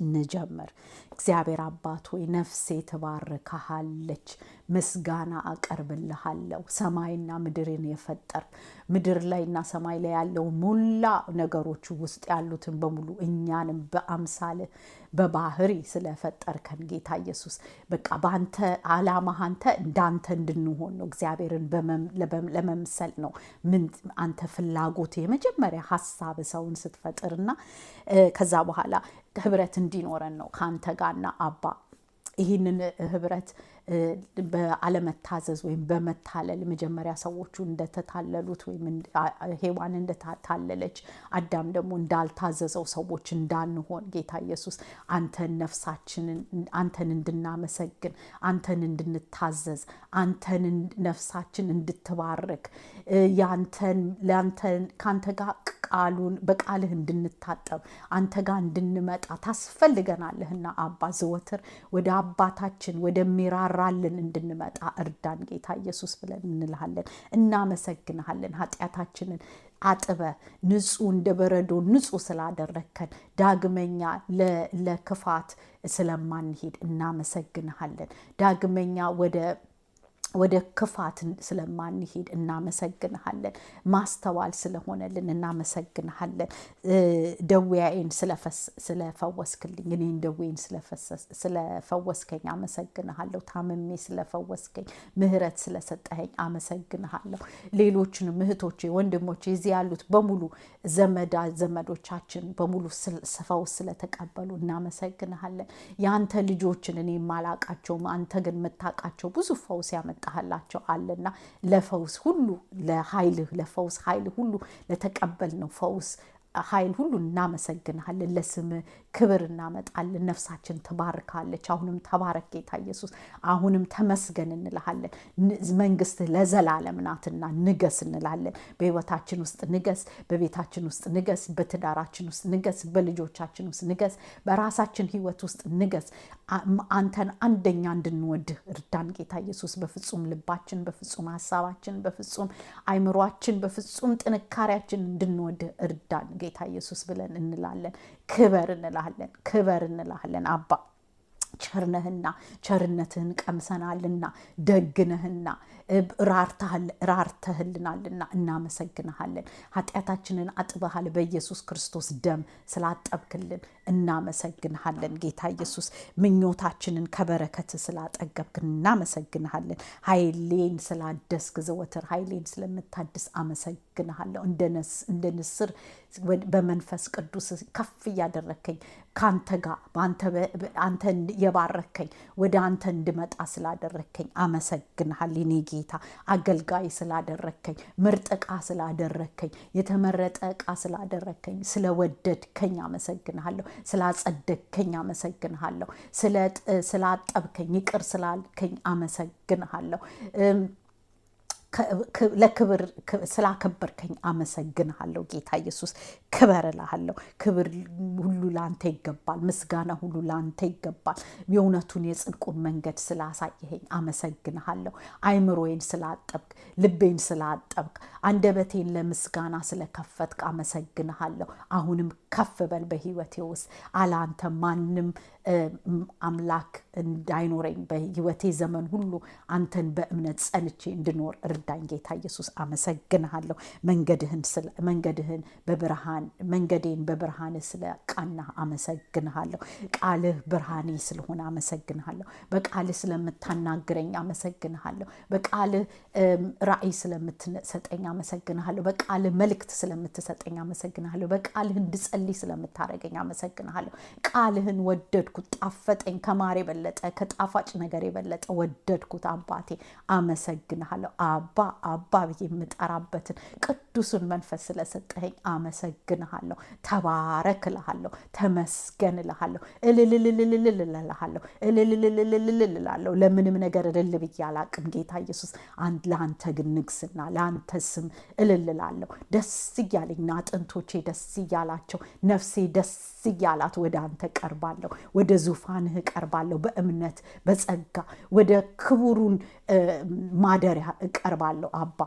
[SPEAKER 1] እንጀምር። እግዚአብሔር አባት ሆይ ነፍሴ ትባርክሃለች፣ ምስጋና አቀርብልሃለሁ። ሰማይና ምድርን የፈጠር ምድር ላይና ሰማይ ላይ ያለው ሙላ ነገሮች ውስጥ ያሉትን በሙሉ እኛንም በአምሳል በባህሪ ስለፈጠርከን ጌታ ኢየሱስ በቃ በአንተ ዓላማ አንተ እንዳንተ እንድንሆን ነው። እግዚአብሔርን ለመምሰል ነው አንተ ፍላጎት የመጀመሪያ ሐሳብ ሰውን ስትፈጥርና ከዛ በኋላ ህብረት እንዲኖረን ነው ካንተ ጋርና አባ። ይህንን ህብረት በአለመታዘዝ ወይም በመታለል መጀመሪያ ሰዎቹ እንደተታለሉት ወይም ሔዋን እንደታለለች አዳም ደግሞ እንዳልታዘዘው ሰዎች እንዳንሆን ጌታ ኢየሱስ አንተን እንድናመሰግን፣ አንተን እንድንታዘዝ፣ አንተን ነፍሳችን እንድትባርክ ካንተ ጋር በቃልህ እንድንታጠብ አንተ ጋር እንድንመጣ ታስፈልገናለህና አባ ዘወትር ወደ አባታችን ወደሚራራልን እንድንመጣ እርዳን ጌታ ኢየሱስ ብለን እንልሃለን። እናመሰግንሃለን። ኃጢአታችንን አጥበ ንጹህ እንደ በረዶ ንጹህ ስላደረከን ዳግመኛ ለክፋት ስለማንሄድ እናመሰግንሃለን። ዳግመኛ ወደ ክፋት ስለማንሄድ እናመሰግንሃለን። ማስተዋል ስለሆነልን እናመሰግንሃለን። ደዌዬን ስለፈወስክልኝ እኔን ደዌዬን ስለፈወስከኝ አመሰግንሃለሁ። ታምሜ ስለፈወስከኝ ምሕረት ስለሰጠኸኝ አመሰግንሃለሁ። ሌሎችንም እህቶቼ ወንድሞቼ እዚህ ያሉት በሙሉ ዘመዶቻችን በሙሉ ፈውስ ስለተቀበሉ እናመሰግንሃለን። ያንተ ልጆችን እኔ የማላቃቸውም አንተ ግን የምታውቃቸው ብዙ ፈውስ ያመጣህላቸው አለና ለፈውስ ሁሉ ለፈውስ ኃይል ሁሉ ለተቀበልነው ፈውስ ኃይል ሁሉ እናመሰግንሃለን። ለስም ክብር እናመጣለን። ነፍሳችን ትባርካለች። አሁንም ተባረክ ጌታ ኢየሱስ፣ አሁንም ተመስገን እንልሃለን። መንግስትህ ለዘላለም ናትና ንገስ እንላለን። በህይወታችን ውስጥ ንገስ፣ በቤታችን ውስጥ ንገስ፣ በትዳራችን ውስጥ ንገስ፣ በልጆቻችን ውስጥ ንገስ፣ በራሳችን ህይወት ውስጥ ንገስ። አንተን አንደኛ እንድንወድህ እርዳን ጌታ ኢየሱስ። በፍጹም ልባችን፣ በፍጹም ሀሳባችን፣ በፍጹም አይምሯችን፣ በፍጹም ጥንካሬያችን እንድንወድህ እርዳን ጌታ ኢየሱስ ብለን እንላለን። ክበር እንላለን አባ። ቸርነህና ቸርነትህን ቀምሰናልና ደግነህና ራርተህልናልና እናመሰግንሃለን። ኃጢአታችንን አጥበሃል በኢየሱስ ክርስቶስ ደም ስላጠብክልን እናመሰግንሃለን ጌታ ኢየሱስ። ምኞታችንን ከበረከት ስላጠገብክን እናመሰግንሃለን። ኃይሌን ስላደስክ ዘወትር ኃይሌን ስለምታድስ አመሰግንሃለሁ። እንደ ንስር በመንፈስ ቅዱስ ከፍ እያደረከኝ ካንተ ጋር አንተ የባረከኝ ወደ አንተ እንድመጣ ስላደረከኝ አመሰግንሃለሁ። እኔ ጌታ አገልጋይ ስላደረከኝ፣ ምርጥ ዕቃ ስላደረከኝ፣ የተመረጠ ዕቃ ስላደረከኝ፣ ስለወደድከኝ አመሰግንሃለሁ። ስላጸደቅከኝ አመሰግንሃለሁ። ስላጠብከኝ ይቅር ስላልከኝ አመሰግንሃለሁ። ለክብር ስላከበርከኝ አመሰግንሃለሁ። ጌታ ኢየሱስ ክበር እልሃለሁ። ክብር ሁሉ ላንተ ይገባል። ምስጋና ሁሉ ላንተ ይገባል። የእውነቱን የጽድቁን መንገድ ስላሳየኸኝ አመሰግንሃለሁ። አይምሮዬን ስላጠብክ፣ ልቤን ስላጠብክ፣ አንደበቴን ለምስጋና ስለከፈትክ አመሰግንሃለሁ። አሁንም ከፍ በል በህይወቴ ውስጥ አላንተ ማንም አምላክ እንዳይኖረኝ በህይወቴ ዘመን ሁሉ አንተን በእምነት ጸንቼ እንድኖር እርዳኝ ጌታ ኢየሱስ። አመሰግንሃለሁ። መንገዴን በብርሃን ስለቃና አመሰግንሃለሁ። ቃልህ ብርሃኔ ስለሆነ አመሰግንሃለሁ። በቃልህ ስለምታናግረኝ አመሰግንሃለሁ። በቃልህ ራእይ ስለምትሰጠኝ አመሰግንሃለሁ። በቃልህ መልእክት ስለምትሰጠኝ አመሰግንሃለሁ። በቃልህ እንድጸልይ ስለምታደርገኝ አመሰግንሃለሁ። ቃልህን ወደድኩት፣ ጣፈጠኝ። ከማር የበለጠ ከጣፋጭ ነገር የበለጠ ወደድኩት። አባቴ አመሰግንሃለሁ። አባ ብዬ የምጠራበትን ቅዱሱን መንፈስ ስለሰጠኸኝ አመሰግንሃለሁ። ተባረክ እልሃለሁ። ተመስገን እልሃለሁ። እልልልልልልል እልሃለሁ። እልልልልልልል ለምንም ነገር እልል ብዬ አላቅም ጌታ ኢየሱስ። ለአንተ ግን ንግስና፣ ለአንተ ስም እልል እላለሁ። ደስ እያለኝ አጥንቶቼ ደስ እያላቸው፣ ነፍሴ ደስ እያላት ወደ አንተ ቀርባለሁ። ወደ ዙፋንህ ቀርባለሁ። በእምነት በጸጋ ወደ ክቡሩን ማደሪያ እቀርባለሁ። አባ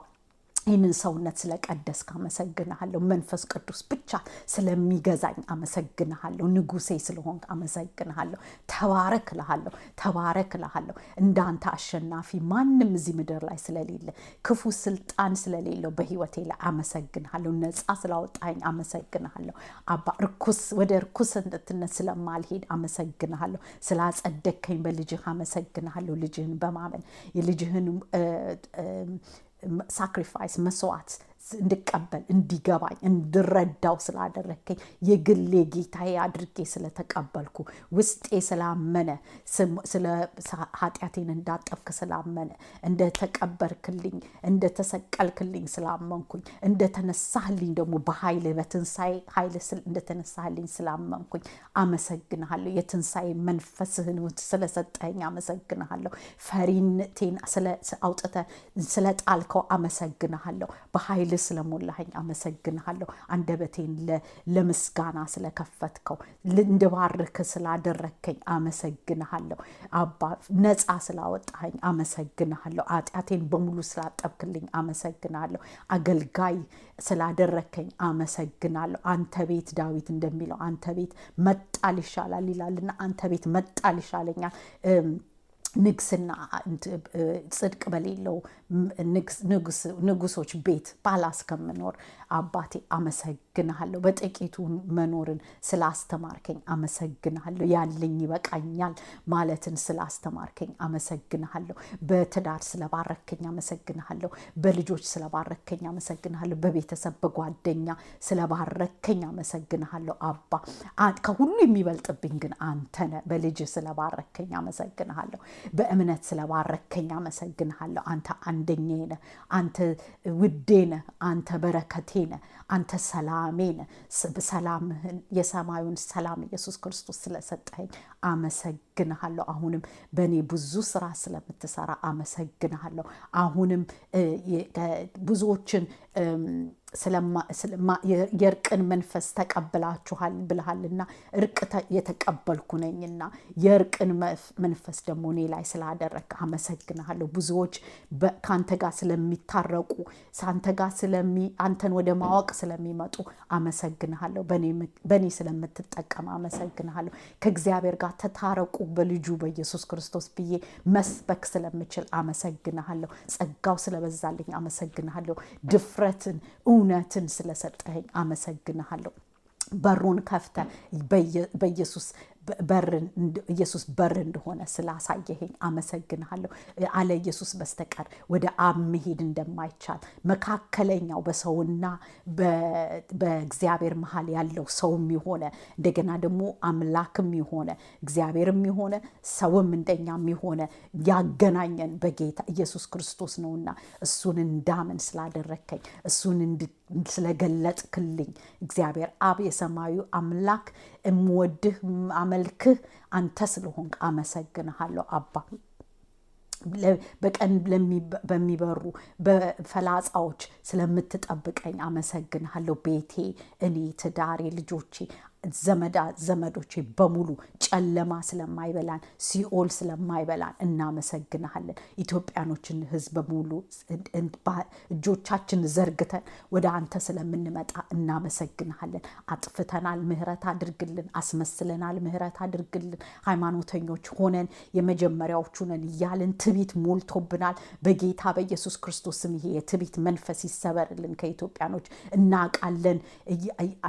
[SPEAKER 1] ይህንን ሰውነት ስለቀደስክ አመሰግንሃለሁ። መንፈስ ቅዱስ ብቻ ስለሚገዛኝ አመሰግንሃለሁ። ንጉሴ ስለሆንክ አመሰግንሃለሁ። ተባረክ እልሃለሁ። ተባረክ እልሃለሁ። እንዳንተ አሸናፊ ማንም እዚህ ምድር ላይ ስለሌለ፣ ክፉ ስልጣን ስለሌለው በህይወቴ ላይ አመሰግንሃለሁ። ነፃ ስላወጣኝ አመሰግንሃለሁ። አባ ወደ ርኩስነት ስለማልሄድ አመሰግንሃለሁ። ስላጸደቅከኝ በልጅህ አመሰግንሃለሁ። ልጅህን በማመን የልጅህን ሳክሪፋይስ መስዋዕት እንድቀበል፣ እንዲገባኝ፣ እንድረዳው ስላደረከኝ የግሌ ጌታዬ አድርጌ ስለተቀበልኩ፣ ውስጤ ስላመነ፣ ስለ ኃጢአቴን እንዳጠብክ ስላመነ፣ እንደተቀበርክልኝ እንደተሰቀልክልኝ ስላመንኩኝ፣ እንደተነሳህልኝ ደግሞ በኃይል በትንሣኤ ኃይል እንደተነሳህልኝ ስላመንኩኝ አመሰግንሃለሁ። የትንሣኤ መንፈስህን ስለሰጠኝ አመሰግንሃለሁ። ፈሪነቴን አውጥተህ ስለጣልከው አመሰግንሃለሁ። በኃይል ስለሞላኸኝ አመሰግንሃለሁ። አንደበቴን ለምስጋና ስለከፈትከው፣ እንድባርክ ስላደረከኝ አመሰግንሃለሁ። አባ ነፃ ስላወጣኸኝ አመሰግንሃለሁ። ኃጢአቴን በሙሉ ስላጠብክልኝ አመሰግንሃለሁ። አገልጋይ ስላደረከኝ አመሰግናለሁ። አንተ ቤት ዳዊት እንደሚለው አንተ ቤት መጣል ይሻላል ይላልና አንተ ቤት መጣል ይሻለኛል። ንግስና ጽድቅ በሌለው ንጉሶች ቤት ፓላስ ከምኖር አባቴ አመሰግንሃለሁ። በጥቂቱ መኖርን ስላስተማርከኝ አመሰግንሃለሁ። ያለኝ ይበቃኛል ማለትን ስላስተማርከኝ አመሰግንሃለሁ። በትዳር ስለባረከኝ አመሰግንሃለሁ። በልጆች ስለባረከኝ አመሰግንሃለሁ። በቤተሰብ በጓደኛ ስለባረከኝ አመሰግንሃለሁ። አባ ከሁሉ የሚበልጥብኝ ግን አንተ ነህ። በልጅ ስለባረከኝ አመሰግንሃለሁ። በእምነት ስለባረከኝ አመሰግንሃለሁ። አንተ አንደኛዬ ነህ። አንተ ውዴ ነህ። አንተ በረከቴ ነህ። አንተ ሰላሜ ነህ። ሰላምህን የሰማዩን ሰላም ኢየሱስ ክርስቶስ ስለሰጠኸኝ አመሰግንሃለሁ። አሁንም በእኔ ብዙ ስራ ስለምትሰራ አመሰግንሃለሁ። አሁንም ብዙዎችን የእርቅን መንፈስ ተቀብላችኋል ብልሃልና እርቅ የተቀበልኩ ነኝና የእርቅን መንፈስ ደግሞ እኔ ላይ ስላደረግ አመሰግንሃለሁ። ብዙዎች ከአንተ ጋር ስለሚታረቁ አንተን ወደ ማወቅ ስለሚመጡ አመሰግንሃለሁ። በእኔ ስለምትጠቀም አመሰግንሃለሁ። ከእግዚአብሔር ጋር ተታረቁ በልጁ በኢየሱስ ክርስቶስ ብዬ መስበክ ስለምችል አመሰግንሃለሁ። ጸጋው ስለበዛልኝ አመሰግንሃለሁ። ድፍረትን እውነትን ስለሰጠኸኝ አመሰግንሃለሁ። በሩን ከፍተ በኢየሱስ ኢየሱስ በር እንደሆነ ስላሳየኸኝ አመሰግንሃለሁ። አለ ኢየሱስ በስተቀር ወደ አብ መሄድ እንደማይቻል መካከለኛው በሰውና በእግዚአብሔር መሃል ያለው ሰውም የሆነ እንደገና ደግሞ አምላክም የሆነ እግዚአብሔርም የሆነ ሰውም እንደኛም የሆነ ያገናኘን በጌታ ኢየሱስ ክርስቶስ ነውና እሱን እንዳምን ስላደረከኝ እሱን ስለገለጥክልኝ እግዚአብሔር አብ የሰማዩ አምላክ እምወድህ አመልክህ አንተ ስለሆንክ አመሰግንሃለሁ አባ። በቀን በሚበሩ በፈላጻዎች ስለምትጠብቀኝ አመሰግንሃለሁ። ቤቴ፣ እኔ፣ ትዳሬ፣ ልጆቼ፣ ዘመዶቼ በሙሉ ጨለማ ስለማይበላን ሲኦል ስለማይበላን እናመሰግንሃለን። ኢትዮጵያኖችን ህዝብ በሙሉ እጆቻችን ዘርግተን ወደ አንተ ስለምንመጣ እናመሰግንሃለን። አጥፍተናል፣ ምህረት አድርግልን። አስመስለናል፣ ምህረት አድርግልን። ሃይማኖተኞች ሆነን የመጀመሪያዎቹ ነን እያልን ትዕቢት ሞልቶብናል። በጌታ በኢየሱስ ክርስቶስ ስም ይሄ የትዕቢት መንፈስ ይሰበርልን ከኢትዮጵያኖች። እናቃለን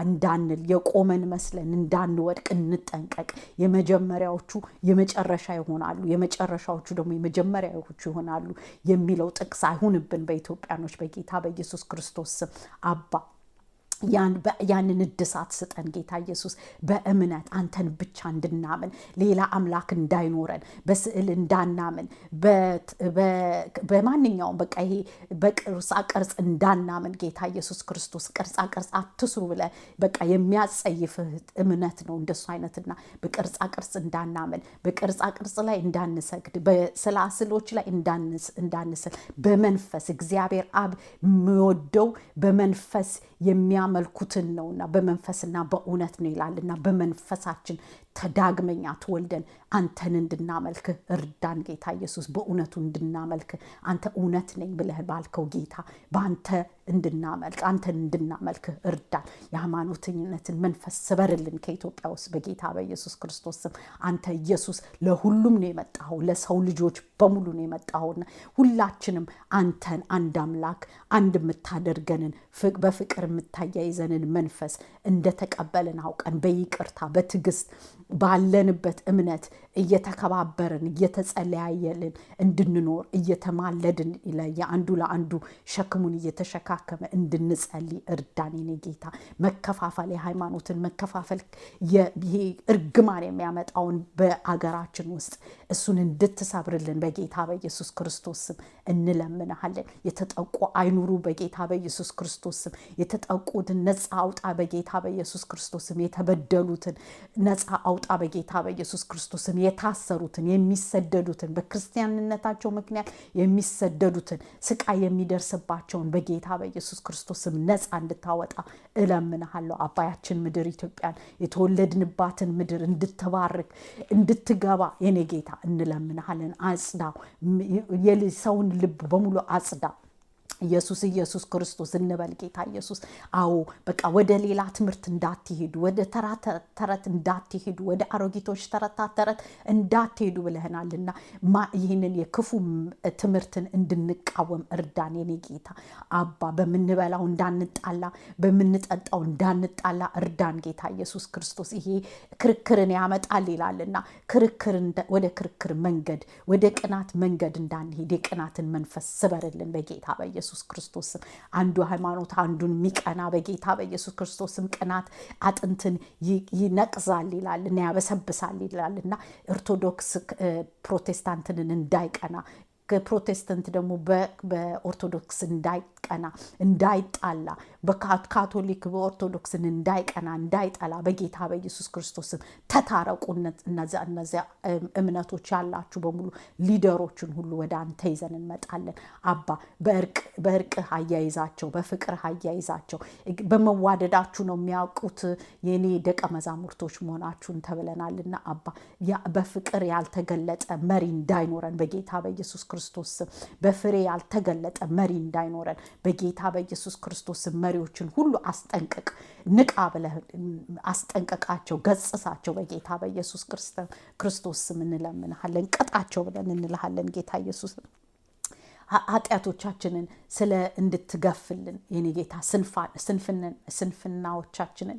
[SPEAKER 1] እንዳንል የቆመን መስለን እንዳንወድቅ እንጠንቀቅ። የመጀመሪያዎቹ የመጨረሻ ይሆናሉ፣ የመጨረሻዎቹ ደግሞ የመጀመሪያዎቹ ይሆናሉ የሚለው ጥቅስ አይሁንብን በኢትዮጵያኖች በጌታ በኢየሱስ ክርስቶስ ስም አባ። ያንን እድሳት ስጠን ጌታ ኢየሱስ። በእምነት አንተን ብቻ እንድናምን ሌላ አምላክ እንዳይኖረን በስዕል እንዳናምን በማንኛውም በቃ ይሄ በቅርጻ ቅርጽ እንዳናምን ጌታ ኢየሱስ ክርስቶስ። ቅርጻ ቅርጽ አትስሩ ብለህ በቃ የሚያጸይፍህ እምነት ነው እንደሱ አይነትና በቅርጻ ቅርጽ እንዳናምን በቅርጻ ቅርጽ ላይ እንዳንሰግድ በስላስሎች ላይ እንዳንስል በመንፈስ እግዚአብሔር አብ የሚወደው በመንፈስ የሚያመልኩትን ነውና በመንፈስና በእውነት ነው ይላልና በመንፈሳችን ተዳግመኛ ተወልደን አንተን እንድናመልክ እርዳን ጌታ ኢየሱስ። በእውነቱ እንድናመልክ አንተ እውነት ነኝ ብለህ ባልከው ጌታ በአንተ እንድናመልክ አንተን እንድናመልክ እርዳን። የሃይማኖተኝነትን መንፈስ ስበርልን ከኢትዮጵያ ውስጥ በጌታ በኢየሱስ ክርስቶስ ስም። አንተ ኢየሱስ ለሁሉም ነው የመጣኸው፣ ለሰው ልጆች በሙሉ ነው የመጣኸውና ሁላችንም አንተን አንድ አምላክ አንድ የምታደርገንን በፍቅር የምታያይዘንን መንፈስ እንደተቀበልን አውቀን በይቅርታ በትዕግስት ባለንበት እምነት እየተከባበርን እየተጸለያየልን እንድንኖር እየተማለድን የአንዱ ለአንዱ ሸክሙን እየተሸካከመ እንድንጸልይ እርዳን የኔ ጌታ። መከፋፈል የሃይማኖትን መከፋፈል ይሄ እርግማን የሚያመጣውን በአገራችን ውስጥ እሱን እንድትሰብርልን በጌታ በኢየሱስ ክርስቶስ ስም እንለምንሃለን። የተጠቁ አይኑሩ በጌታ በኢየሱስ ክርስቶስ ስም። የተጠቁትን ነፃ አውጣ በጌታ በኢየሱስ ክርስቶስ ስም። የተበደሉትን ነፃ አውጣ በጌታ በኢየሱስ ክርስቶስ ስም። የታሰሩትን የሚሰደዱትን በክርስቲያንነታቸው ምክንያት የሚሰደዱትን ስቃይ የሚደርስባቸውን በጌታ በኢየሱስ ክርስቶስ ስም ነፃ እንድታወጣ እለምንሃለሁ። አባያችን ምድር ኢትዮጵያን የተወለድንባትን ምድር እንድትባርክ እንድትገባ የኔ ጌታ እንለምንሃለን። አጽዳው፣ የሰውን ልብ በሙሉ አጽዳ። ኢየሱስ ክርስቶስ እንበል ጌታ ኢየሱስ። አዎ በቃ ወደ ሌላ ትምህርት እንዳትሄዱ፣ ወደ ተረት እንዳትሄዱ፣ ወደ አሮጊቶች ተረት እንዳትሄዱ ብለህናልና ይህንን የክፉ ትምህርትን እንድንቃወም እርዳን የኔ ጌታ አባ። በምንበላው እንዳንጣላ፣ በምንጠጣው እንዳንጣላ እርዳን ጌታ ኢየሱስ ክርስቶስ። ይሄ ክርክርን ያመጣል ይላልና ወደ ክርክር መንገድ ወደ ቅናት መንገድ እንዳንሄድ የቅናትን መንፈስ ስበርልን በጌታ በኢየሱስ ክርስቶስ ስም። አንዱ ሃይማኖት አንዱን የሚቀና በጌታ በኢየሱስ ክርስቶስ ስም ቅናት አጥንትን ይነቅዛል ይላልና ያበሰብሳል ይላልና ኦርቶዶክስ ፕሮቴስታንትን እንዳይቀና ፕሮቴስታንት ደግሞ በኦርቶዶክስ እንዳይቀና እንዳይጣላ በካቶሊክ በኦርቶዶክስን እንዳይቀና እንዳይጠላ በጌታ በኢየሱስ ክርስቶስ ስም ተታረቁ። እነዚያ እምነቶች ያላችሁ በሙሉ ሊደሮችን ሁሉ ወደ አንተ ይዘን እንመጣለን አባ። በእርቅህ አያይዛቸው፣ በፍቅርህ አያይዛቸው። በመዋደዳችሁ ነው የሚያውቁት የኔ ደቀ መዛሙርቶች መሆናችሁን ተብለናልና አባ። በፍቅር ያልተገለጠ መሪ እንዳይኖረን በጌታ በኢየሱስ ክርስቶስ ስም። በፍሬ ያልተገለጠ መሪ እንዳይኖረን በጌታ በኢየሱስ ክርስቶስ ስም። መሪዎችን ሁሉ አስጠንቅቅ፣ ንቃ ብለህ አስጠንቅቃቸው፣ ገጽሳቸው በጌታ በኢየሱስ ክርስቶስ ስም እንለምንሃለን። ቅጣቸው ብለን እንልሃለን ጌታ ኢየሱስ። ኃጢአቶቻችንን ስለ እንድትገፍልን የኔ ጌታ ስንፍናዎቻችንን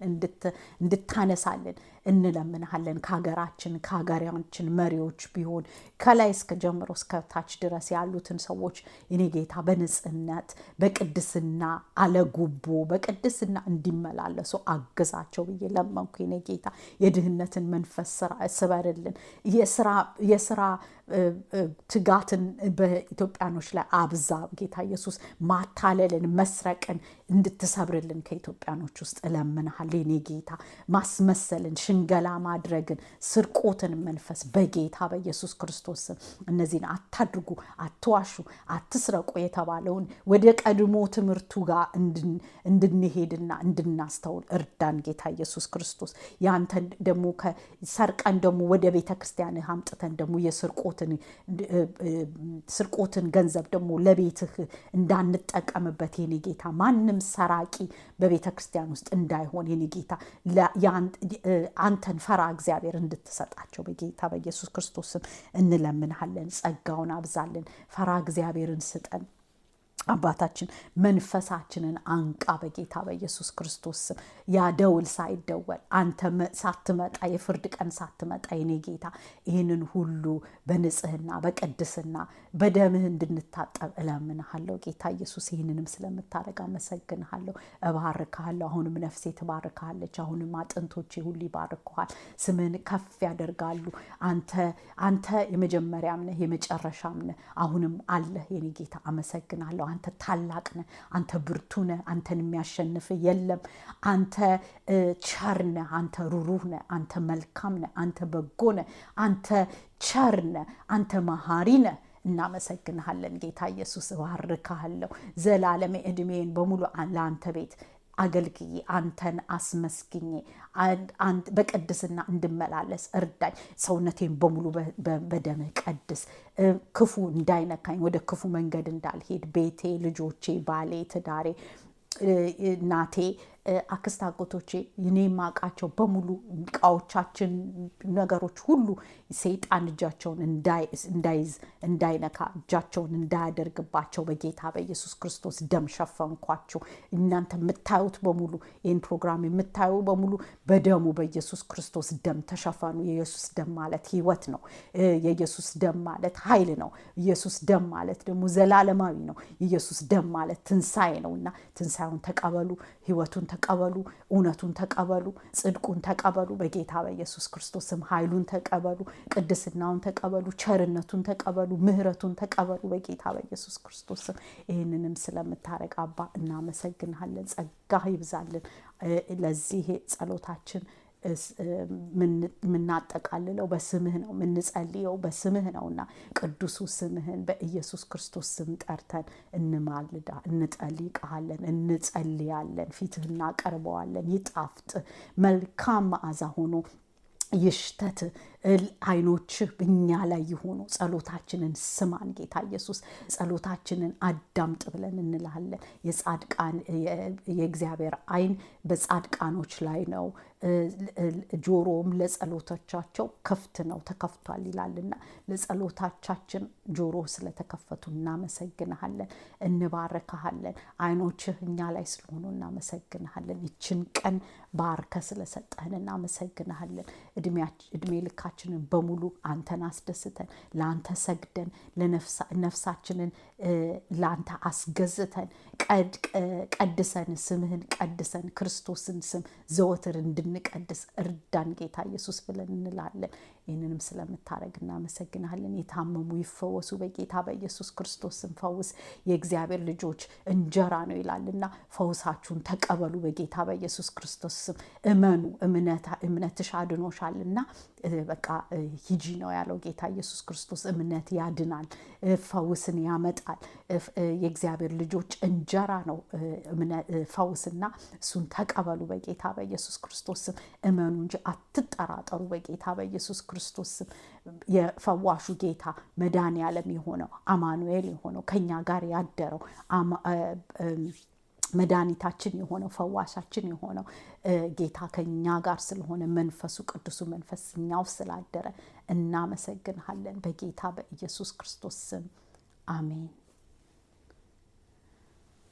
[SPEAKER 1] እንድታነሳልን እንለምንሃለን። ከሀገራችን መሪዎች ቢሆን ከላይ እስከ ጀምሮ እስከ ታች ድረስ ያሉትን ሰዎች የኔ ጌታ በንጽህነት በቅድስና አለጉቦ በቅድስና እንዲመላለሱ አግዛቸው ብዬ ለመንኩ። የኔ ጌታ የድህነትን መንፈስ ስበርልን። የስራ ትጋትን በኢትዮጵያኖች ላይ አብዛ ጌታ ኢየሱስ። ማታለልን መስረቅን እንድትሰብርልን ከኢትዮጵያኖች ውስጥ እለምንሃለሁ የኔ ጌታ። ማስመሰልን፣ ሽንገላ ማድረግን፣ ስርቆትን መንፈስ በጌታ በኢየሱስ ክርስቶስ እነዚህን አታድርጉ፣ አትዋሹ፣ አትስረቁ የተባለውን ወደ ቀድሞ ትምህርቱ ጋር እንድንሄድና እንድናስተውል እርዳን ጌታ ኢየሱስ ክርስቶስ። ያንተን ደግሞ ሰርቀን ደግሞ ወደ ቤተ ክርስቲያን አምጥተን ደግሞ ስርቆትን ገንዘብ ደግሞ ለቤትህ እንዳንጠቀምበት የኔ ጌታ። ማንም ሰራቂ በቤተ ክርስቲያን ውስጥ እንዳይሆን የኔ ጌታ አንተን ፈራ እግዚአብሔር እንድትሰጣቸው በጌታ በኢየሱስ ክርስቶስም እንለምንሃለን። ጸጋውን አብዛልን፣ ፈራ እግዚአብሔርን ስጠን። አባታችን መንፈሳችንን አንቃ በጌታ በኢየሱስ ክርስቶስ ስም። ያ ደውል ሳይደወል አንተ ሳትመጣ የፍርድ ቀን ሳትመጣ የኔ ጌታ ይህንን ሁሉ በንጽህና በቅድስና በደምህ እንድንታጠብ እለምንሃለሁ ጌታ ኢየሱስ። ይህንንም ስለምታደርግ አመሰግንሃለሁ፣ እባርክሃለሁ። አሁንም ነፍሴ ትባርክሃለች፣ አሁንም አጥንቶቼ ሁሉ ይባርኩሃል፣ ስምህን ከፍ ያደርጋሉ። አንተ የመጀመሪያም ነህ የመጨረሻም ነህ፣ አሁንም አለህ የኔ ጌታ። አመሰግናለሁ። አንተ ታላቅ ነህ፣ አንተ ብርቱ ነህ፣ አንተን የሚያሸንፍ የለም። አንተ ቸር ነህ፣ አንተ ሩሩህ ነህ፣ አንተ መልካም ነህ፣ አንተ በጎ ነህ፣ አንተ ቸር ነህ፣ አንተ መሐሪ ነህ። እናመሰግንሃለን ጌታ ኢየሱስ። እባርክሃለሁ። ዘላለም ዕድሜን በሙሉ ለአንተ ቤት አገልግዬ አንተን አስመስግኜ በቅድስና እንድመላለስ እርዳኝ። ሰውነቴን በሙሉ በደምህ ቀድስ። ክፉ እንዳይነካኝ፣ ወደ ክፉ መንገድ እንዳልሄድ፣ ቤቴ፣ ልጆቼ፣ ባሌ፣ ትዳሬ፣ እናቴ፣ አክስት አጎቶቼ፣ እኔ የማውቃቸው በሙሉ እቃዎቻችን፣ ነገሮች ሁሉ ሰይጣን እጃቸውን እንዳይዝ እንዳይነካ፣ እጃቸውን እንዳያደርግባቸው በጌታ በኢየሱስ ክርስቶስ ደም ሸፈንኳችሁ። እናንተ የምታዩት በሙሉ ይህን ፕሮግራም የምታዩ በሙሉ በደሙ በኢየሱስ ክርስቶስ ደም ተሸፈኑ። የኢየሱስ ደም ማለት ሕይወት ነው። የኢየሱስ ደም ማለት ኃይል ነው። ኢየሱስ ደም ማለት ደግሞ ዘላለማዊ ነው። የኢየሱስ ደም ማለት ትንሣኤ ነው እና ትንሣኤውን ተቀበሉ፣ ሕይወቱን ተቀበሉ፣ እውነቱን ተቀበሉ፣ ጽድቁን ተቀበሉ በጌታ በኢየሱስ ክርስቶስም። ኃይሉን ተቀበሉ፣ ቅድስናውን ተቀበሉ፣ ቸርነቱን ተቀበሉ፣ ምሕረቱን ተቀበሉ በጌታ በኢየሱስ ክርስቶስም። ይህንንም ስለምታረግ አባ እናመሰግንሃለን። ጸጋ ይብዛልን። ለዚህ ጸሎታችን የምናጠቃልለው በስምህ ነው፣ የምንጸልየው በስምህ ነውና ቅዱሱ ስምህን በኢየሱስ ክርስቶስ ስም ጠርተን እንጠይቅሃለን፣ እንጸልያለን፣ ፊትህ እናቀርበዋለን። ይጣፍጥ፣ መልካም መዓዛ ሆኖ ይሽተት። አይኖችህ በእኛ ላይ ይሆኑ። ጸሎታችንን ስማን ጌታ ኢየሱስ፣ ጸሎታችንን አዳምጥ ብለን እንልሃለን። የእግዚአብሔር አይን በጻድቃኖች ላይ ነው፣ ጆሮም ለጸሎቶቻቸው ክፍት ነው ተከፍቷል ይላልና ለጸሎቶቻችን ጆሮ ስለተከፈቱ እናመሰግንሃለን፣ እንባረክሃለን። አይኖችህ እኛ ላይ ስለሆኑ እናመሰግንሃለን። ይችን ቀን ባርከ ስለሰጠህን እናመሰግንሃለን። እድሜ ልካችንን በሙሉ አንተን አስደስተን ለአንተ ሰግደን ነፍሳችንን ለአንተ አስገዝተን ቀድሰን ስምህን ቀድሰን ክርስቶስን ስም ዘወትር እንድንቀድስ እርዳን ጌታ ኢየሱስ ብለን እንላለን። ይህንንም ስለምታደርግ እናመሰግናለን። የታመሙ ይፈወሱ በጌታ በኢየሱስ ክርስቶስ ስም። ፈውስ የእግዚአብሔር ልጆች እንጀራ ነው ይላልና ፈውሳችሁን ተቀበሉ በጌታ በኢየሱስ ክርስቶስ ስም። እመኑ፣ እምነትሽ አድኖሻልና በቃ ሂጂ ነው ያለው ጌታ ኢየሱስ ክርስቶስ። እምነት ያድናል፣ ፈውስን ያመጣል። የእግዚአብሔር ልጆች እንጀራ ነው ፈውስና እሱን ተቀበሉ በጌታ በኢየሱስ ክርስቶስ ስም። እመኑ እንጂ አትጠራጠሩ በጌታ በኢየሱስ ክርስቶስ ስም። የፈዋሹ ጌታ መድኃኔዓለም የሆነው አማኑኤል የሆነው ከኛ ጋር ያደረው መድኃኒታችን የሆነው ፈዋሻችን የሆነው ጌታ ከኛ ጋር ስለሆነ መንፈሱ ቅዱሱ መንፈስ እኛው ስላደረ እናመሰግንሃለን በጌታ በኢየሱስ ክርስቶስ ስም አሜን።